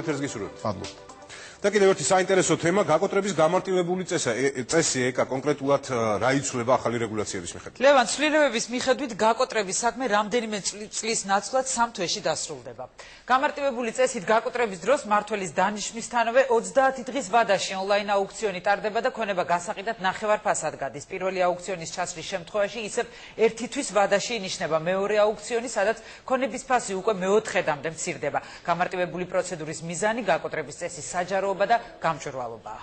ეთერს გისურვებთ. და კიდევ ერთი საინტერესო თემა გაკოტრების გამარტივებული წესი ეკა კონკრეტულად რა იცვლება ახალი რეგულაციების მიხედვით. ლევან, ცვლილებების მიხედვით გაკოტრების საქმე რამდენიმე წლის ნაცვლად 3 თვეში დასრულდება. გამარტივებული წესით გაკოტრების დროს მმართველის დანიშვნისთანავე 30 დღის ვადაში ონლაინ აუქციონი ტარდება და ქონება გასაყიდად ნახევარ-ფასად გადის. პირველი აუქციონის ჩასვლის შემთხვევაში ისევ 1 თვის ვადაში ინიშნება მეორე აუქციონი, სადაც ქონების ფასი უკვე მე-4-მდე მცირდება. გამარტივებული პროცედურის მიზანი გაკოტრების წესის საჯარო და გამჭვირვალობაა.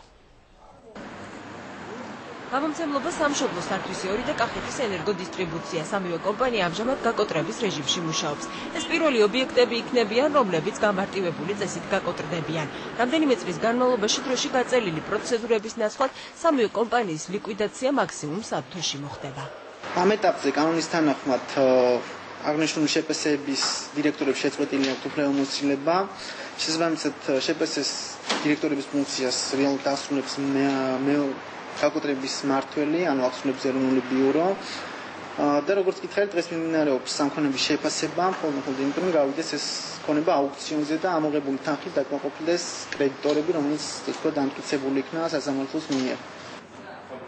გამომცემლობა სამშობლო სარქისი 2 და კახეთის ენერგოდისტრიბუცია სამივე კომპანია ამჟამად გაკოტრების რეჟიმში მუშაობს. ეს პირველი ობიექტები იქნებიან, რომლებიც გამარტივებული წესით გაკოტრდებიან. რამდენიმე წლის განმავლობაში დროში გაწელილი პროცედურების ნაცვლად სამივე კომპანიის ლიკვიდაცია მაქსიმუმ 3 თვეში მოხდება. ამ ეტაპზე კანონის თანახმად აღნიშნული შეპსების დირექტორებს შეწყვეტილი აქვთ უფლებამოსილება. შესაბამისად შეპსის დირექტორების ფუნქციას რეალურად ასრულებს გაკოტრების მმართველი, ანუ ახსნების ეროვნული ბიურო. და როგორც გითხარით, დღეს მიმდინარეობს სამქონების შეფასება, მხოლოდ იმიტომ რომ გავიდეს ეს ქონება აუქციონზე და ამოღებული თანხით დაკმაყოფილდეს კრედიტორები, რომელიც თქო დამტკიცებული იქნა სასამართლოს მიერ.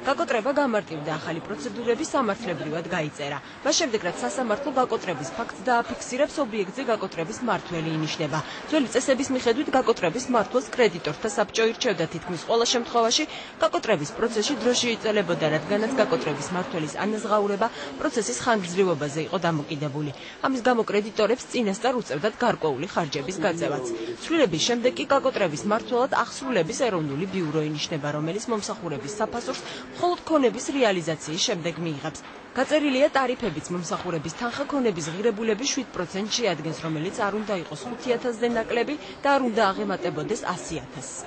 გაკოტრება გამარტივდა ახალი პროცედურები სამართლებრივად გაიწერა. მას შემდეგ, რაც სასამართლო გაკოტრების ფაქტს დააფიქსირებს, ობიექტზე გაკოტრების მმართველი ინიშნება. ძველი წესების მიხედვით გაკოტრების მმართველს კრედიტორთა საბჭო ირჩევდა თითქმის ყველა შემთხვევაში. გაკოტრების პროცესში დროში იწელებოდა, რადგანაც გაკოტრების მმართველის ანაზღაურება პროცესის ხანგრძლივობაზე იყო დამოკიდებული. ამის გამო კრედიტორებს წინასწარ უწევდათ გარკვეული ხარჯების გაწევაც. ცვლილების შემდეგ კი გაკოტრების მმართველად ახსრულების ეროვნული ბიურო ინიშნება, რომელიც მომსახურების საფასურს მხოლოდ ქონების რეალიზაციის შემდეგ მიიღებს. გაწერილია ტარიფებიც მომსახურების თანხა ქონების ღირებულების 7% შეადგენს, რომელიც არ უნდა იყოს 5,000-ზე ნაკლები და არ უნდა აღემატებოდეს 100,000.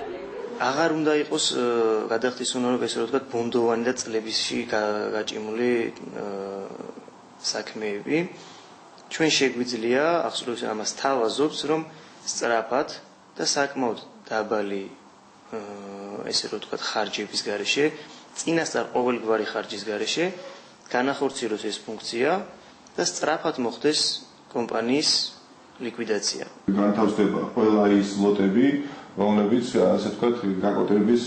აღარ უნდა იყოს გადახდის უნარობა, ესე რომ ვთქვათ, ბუნდოვანი და წლებისში გაჭიმული საქმეები. ჩვენ შეგვიძლია ახსოვს ამას თავაზობს, რომ სწრაფად და საკმაოდ დაბალი ესე რომ ვთქვათ, ხარჯების გარეშე წინასწარ ყოველგვარი ხარჯის გარეშე განახორციელოს ეს ფუნქცია და სწრაფად მოხდეს კომპანიის ლიკვიდაცია. განთავსდება ყველა ის ლოტები, რომლებიც ასე ვთქვათ, გაკოტრების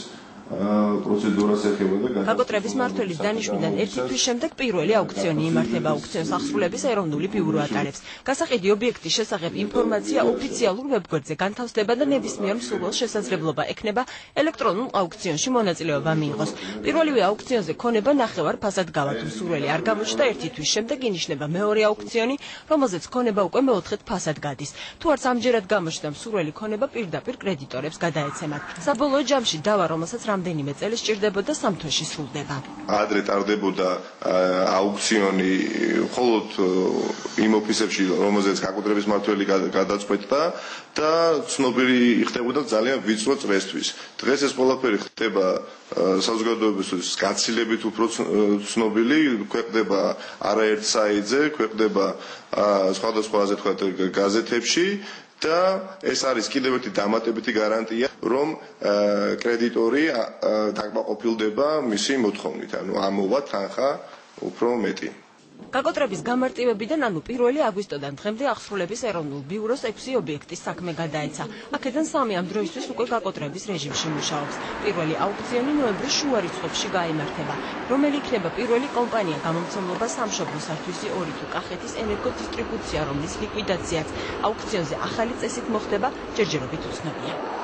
პროცედურას ეხება და გაკოტრების მმართველის დანიშვნიდან 1 თვის შემდეგ პირველი აუქციონი იმართება. აუქციონს ახსრულების ეროვნული ბიურო ატარებს. გასაყიდი ობიექტის შესახებ ინფორმაცია ოფიციალურ ვებგვერდზე განთავსდება და ნებისმიერ მსურველს შესაძლებლობა ექნება ელექტრონულ აუქციონში მონაწილეობა მიიღოს. პირველივე აუქციონზე ქონება ნახევარ-ფასად გავა. თუ მსურველი არ გამოჩნდა 1 თვის შემდეგ ინიშნება მეორე აუქციონი, რომელზეც ქონება უკვე მე-4-ფასად გადის. თუ არც ამჯერად გამოჩნდა მსურველი ქონება პირდაპირ კრედიტორებს გადაეცემათ. საბოლოო ჯამში დავა, რომელსაც რამდენიმე წელი სჭირდებოდა 3 თვეში სრულდება. ადრე ტარდებოდა აუქციონი მხოლოდ იმ ოფისებში, რომელზეც გაკოტრების მმართველი გადაწყვეტდა და ცნობილი ხდებოდა ძალიან ვიწრო წრესთვის. დღეს ეს ყველაფერი ხდება საზოგადოებისთვის გაცილებით უფრო ცნობილი, ქვეყნდება არაერთ საიტზე, ქვეყნდება სხვადასხვა ასე ვთქვათ გაზეთებში. და ეს არის კიდევ ერთი დამატებითი გარანტია, რომ კრედიტორი დაკმაყოფილდება მისი მოთხოვნით, ანუ ამოვა თანხა უფრო მეტი. გაკოტრების გამარტივებიდან, ანუ 1 აგვისტოდან დღემდე ახსრულების ეროვნულ ბიუროს 6 ობიექტის საქმე გადაეცა. აქედან 3 ამ დროისთვის უკვე გაკოტრების რეჟიმში მუშაობს. პირველი აუქციონი ნოემბრის შუა რიცხვებში გაიმართება. რომელი იქნება პირველი კომპანია გამომცემლობა სამშობლო სარქისი 2 თუ კახეთის ენერგოდისტრიბუცია, რომლის ლიკვიდაციაც აუქციონზე ახალი წესით მოხდება, ჯერჯერობით უცნობია.